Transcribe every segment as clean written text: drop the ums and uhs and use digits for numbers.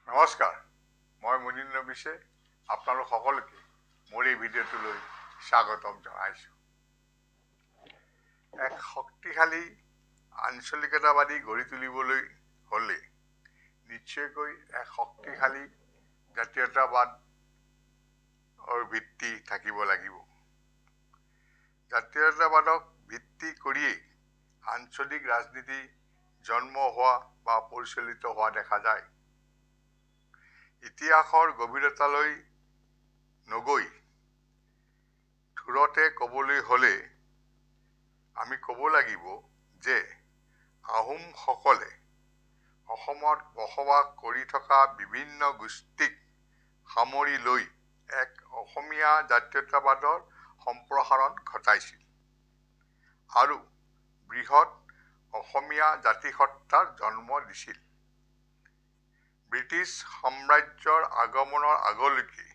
নমস্কাৰ, মই মুনীন্দ্ৰ বিশে আপোনালোক সকলোকে মোৰ এই ভিডিঅ'টোলৈ স্বাগতম জনাইছোঁ। এক শক্তিশালী আঞ্চলিকতাবাদী গঢ়ি তুলিবলৈ হ'লে নিশ্চয়কৈ এক শক্তিশালী জাতীয়তাবাদৰ ভিত্তি থাকিব লাগিব। জাতীয়তাবাদক ভিত্তি কৰিয়েই আঞ্চলিক ৰাজনীতি জন্ম হোৱা বা পৰিচালিত হোৱা দেখা যায়। ইতিহাসৰ গভীৰতালৈ নগৈ থোৰতে ক'বলৈ হ'লে আমি ক'ব লাগিব যে আহোমসকলে অসমত বসবাস কৰি থকা বিভিন্ন গোষ্ঠীক সামৰি লৈ এক অসমীয়া জাতীয়তাবাদৰ সম্প্ৰসাৰণ ঘটাইছিল আৰু বৃহৎ অসমীয়া জাতিসত্তাৰ জন্ম দিছিল। ব্ৰিটিছ সাম্ৰাজ্যৰ আগমনৰ আগলৈকে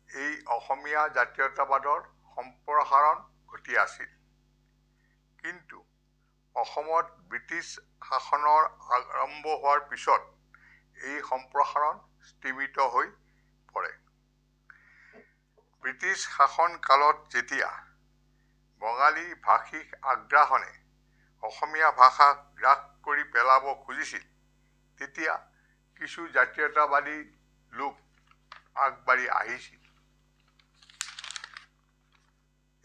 এই অসমীয়া জাতীয়তাবাদৰ সম্প্ৰসাৰণ ঘটি আছিল। কিন্তু অসমত ব্ৰিটিছ শাসনৰ আৰম্ভ হোৱাৰ পিছত এই সম্প্ৰসাৰণ স্থবিৰ হৈ পৰে। ব্ৰিটিছ শাসন কালত যেতিয়া বঙালী ভাষিক আগ্ৰাসনে অসমীয়া ভাষাক গ্ৰাস কৰি পেলাব খুজিছিল, তেতিয়া কিছু জাতীয়তাবাদী লোক আগবাঢ়ি আহিছিল।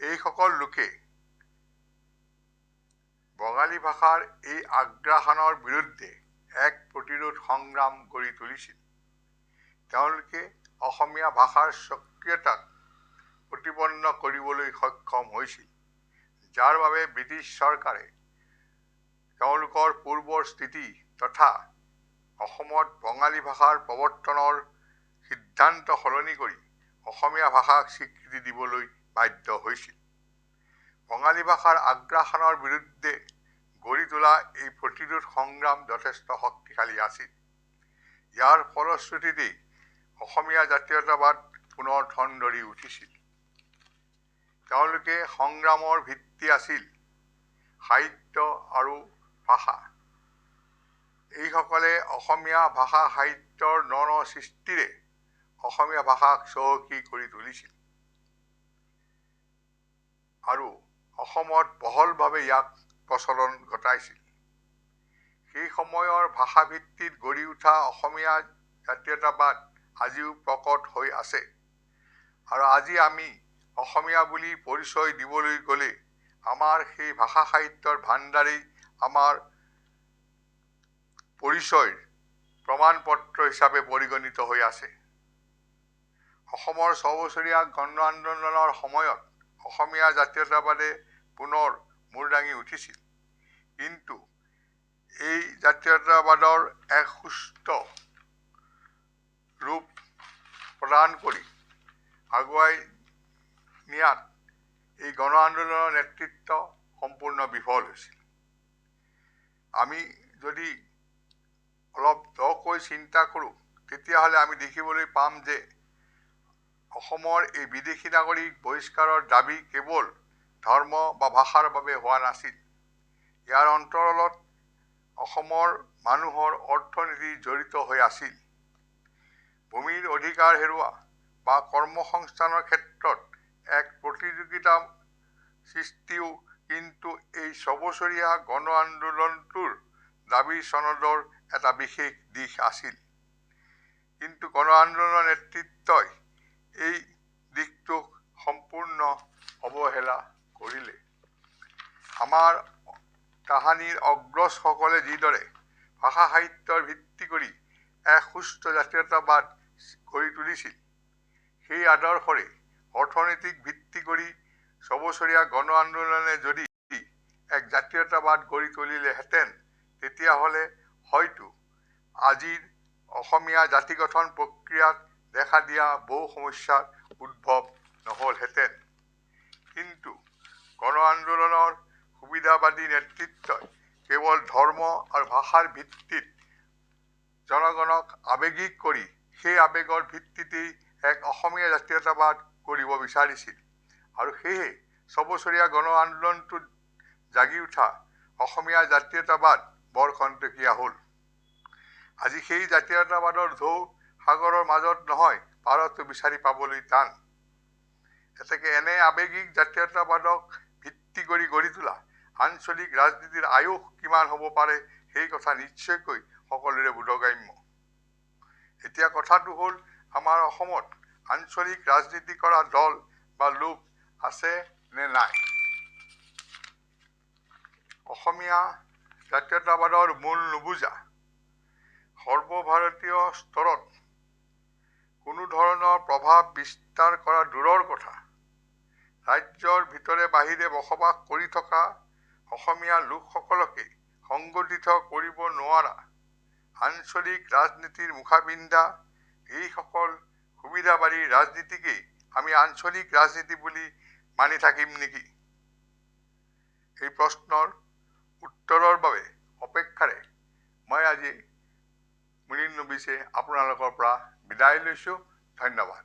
এইসকল লোকে বঙালী ভাষাৰ এই আগ্ৰাসনৰ বিৰুদ্ধে এক প্ৰতিৰোধ সংগ্ৰাম গঢ়ি তুলিছিল। তেওঁলোকে অসমীয়া ভাষাৰ স্বকীয়তাক প্ৰতিপন্ন কৰিবলৈ সক্ষম হৈছিল, যাৰ বাবে ব্ৰিটিছ চৰকাৰে তেওঁলোকৰ পূৰ্বৰ স্থিতি তথা অসমত বঙালী ভাষাৰ প্ৰৱৰ্তনৰ সিদ্ধান্ত সলনি কৰি অসমীয়া ভাষাক স্বীকৃতি দিবলৈ বাধ্য হৈছিল। বঙালী ভাষাৰ আগ্ৰাসনৰ বিৰুদ্ধে গঢ়ি তোলা এই প্ৰতিৰোধ সংগ্ৰাম যথেষ্ট শক্তিশালী আছিল। ইয়াৰ ফলশ্ৰুতিতেই অসমীয়া জাতীয়তাবাদ পুনৰ ঠন ধৰি উঠিছিল। তেওঁলোকে সংগ্ৰামৰ ভিত্তি আছিল সাহিত্য আৰু ভাষা। এইসকলে অসমীয়া ভাষা সাহিত্যৰ ন সৃষ্টিৰে অসমীয়া ভাষাক চহকী কৰি তুলিছিল আৰু অসমত বহলভাৱে ইয়াক প্ৰচলন ঘটাইছিল। সেই সময়ৰ ভাষাভিত্তিত গঢ়ি উঠা অসমীয়া জাতীয়তাবাদ আজিও প্ৰকট হৈ আছে আৰু আজি আমি অসমীয়া বুলি পৰিচয় দিবলৈ গ'লে আমাৰ সেই ভাষা সাহিত্যৰ ভাণ্ডাৰেই আমাৰ পৰিচয়ৰ প্ৰমাণপত্ৰ হিচাপে পৰিগণিত হৈ আছে। অসমৰ ৬ বছৰীয়া গণ আন্দোলনৰ সময়ত অসমীয়া জাতীয়তাবাদে পুনৰ মূৰ দাঙি উঠিছিল। কিন্তু এই জাতীয়তাবাদৰ এক সুস্থ ৰূপ প্ৰদান কৰি আগুৱাই নিয়াত এই গণ আন্দোলনৰ নেতৃত্ব সম্পূৰ্ণ বিফল হৈছিল। আমি যদি অলপ দকৈ চিন্তা কৰোঁ, তেতিয়াহ'লে আমি দেখিবলৈ পাম যে অসমৰ এই বিদেশী নাগৰিক বহিষ্কাৰৰ দাবী কেৱল ধৰ্ম বা ভাষাৰ বাবে হোৱা নাছিল। ইয়াৰ অন্তৰালত অসমৰ মানুহৰ অৰ্থনীতি জড়িত হৈ আছিল। ভূমিৰ অধিকাৰ হেৰুওৱা বা কৰ্মসংস্থানৰ ক্ষেত্ৰত এক প্ৰতিযোগিতা সৃষ্টিও কিন্তু এই ৬ বছৰীয়া গণ আন্দোলনটোৰ দাবী চনদৰ এটা বিশেষ দিশ আছিল। কিন্তু গণ আন্দোলনৰ নেতৃত্বই এই দিশটোক সম্পূৰ্ণ অৱহেলা কৰিলে। আমাৰ তাহানিৰ অগ্ৰজসকলে যিদৰে ভাষা সাহিত্যৰ ভিত্তি কৰি এক সুস্থ জাতীয়তাবাদ গঢ়ি তুলিছিল, সেই আদৰ্শৰে অৰ্থনীতিক ভিত্তি কৰি ৬ বছৰীয়া গণ আন্দোলনে যদি এক জাতীয়তাবাদ গঢ়ি তুলিলেহেঁতেন, তেতিয়াহ'লে হয়তো আজিৰ অসমীয়া জাতি গঠন প্ৰক্ৰিয়াত দেখা দিয়া বহু সমস্যাৰ উদ্ভৱ নহ'লহেঁতেন। কিন্তু গণ আন্দোলনৰ সুবিধাবাদী নেতৃত্বই কেৱল ধৰ্ম আৰু ভাষাৰ ভিত্তিত জনগণক আৱেগিক কৰি সেই আৱেগৰ ভিত্তিতেই এক অসমীয়া জাতীয়তাবাদ কৰিব বিচাৰিছিল আৰু সেয়ে ৬ বছৰীয়া গণ আন্দোলনটোত জাগি উঠা অসমীয়া জাতীয়তাবাদ বৰ খন্তেকীয়া হ'ল। আজি সেই জাতীয়তাবাদৰ ঢৌ সাগৰৰ মাজত নহয়, পাৰতো বিচাৰি পাবলৈ টান। এতেকে এনে আৱেগিক জাতীয়তাবাদক ভিত্তি কৰি গঢ়ি তোলা আঞ্চলিক ৰাজনীতিৰ আয়ুস কিমান হ'ব পাৰে সেই কথা নিশ্চয়কৈ সকলোৰে বোধগম্য। এতিয়া কথাটো হ'ল, আমাৰ অসমত আঞ্চলিক ৰাজনীতি কৰা দল বা লোক আছে নে নাই? অসমীয়া জাতীয়তাবাদৰ মূল নুবুজা, সৰ্বভাৰতীয় স্তৰত কোনো ধৰণৰ প্ৰভাৱ বিস্তাৰ কৰা দূৰৰ কথা, ৰাজ্যৰ ভিতৰে বাহিৰে বসবাস কৰি থকা অসমীয়া লোকসকলকে সংগঠিত কৰিব নোৱাৰা আঞ্চলিক ৰাজনীতিৰ মুখাপিন্ধা এইসকল সুবিধাবাদী ৰাজনীতিকেই আমি আঞ্চলিক ৰাজনীতি বুলি মানি থাকিম নেকি? এই প্ৰশ্নৰ উত্তৰৰ বাবে অপেক্ষাৰে মই আজি মুনীন নবিছে আপোনালোকৰ পৰা বিদায় লৈছোঁ। ধন্যবাদ।